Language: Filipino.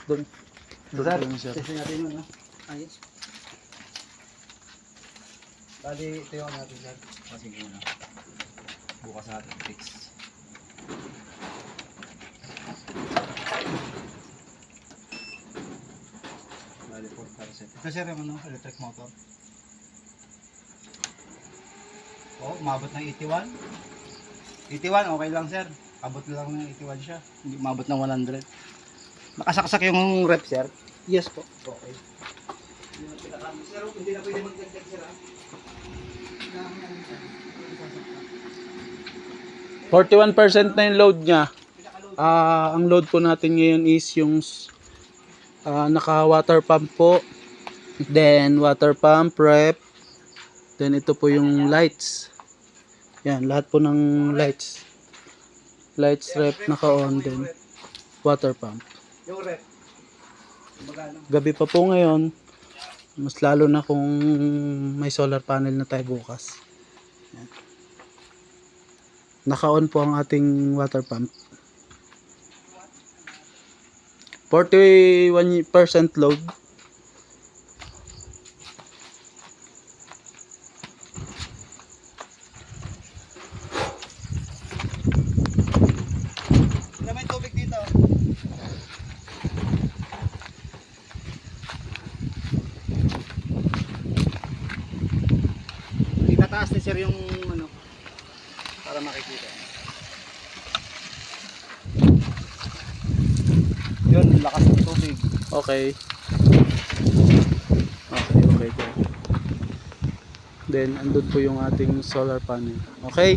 Doon. Doon Sir, po yun, sir. testing natin yun, no? Ayos. Bali, ito yung natin, sir. Kasi muna. Bukas natin fix. Bali, 4%. Ito, sir, yung ano, electric motor. Oh, umabot ng 81. 81, okay lang, sir. Abot lang ng 81 siya. Hindi umabot ng 100. Nakasaksak yung rep, sir. Yes po. Okay. Hindi na pinakami. Sir, hindi na pwede magdagdag, sir, ha? 41% na yung load niya. Ang load po natin ngayon is yung naka water pump po. Then water pump, rep. Then ito po yung lights. Yan, lahat po ng lights. Lights, rep, naka-on. Then water pump. Yung rep. Magano? Gabi pa po ngayon. Mas lalo na kung may solar panel na tayo bukas. Yan. Naka-on po ang ating water pump. 41% load. Wala may tubig dito. Itataas ni sir yung ano para makikita. Yun, lakas ng tubig. Okay. Okay. Then, andun po yung ating solar panel. Okay?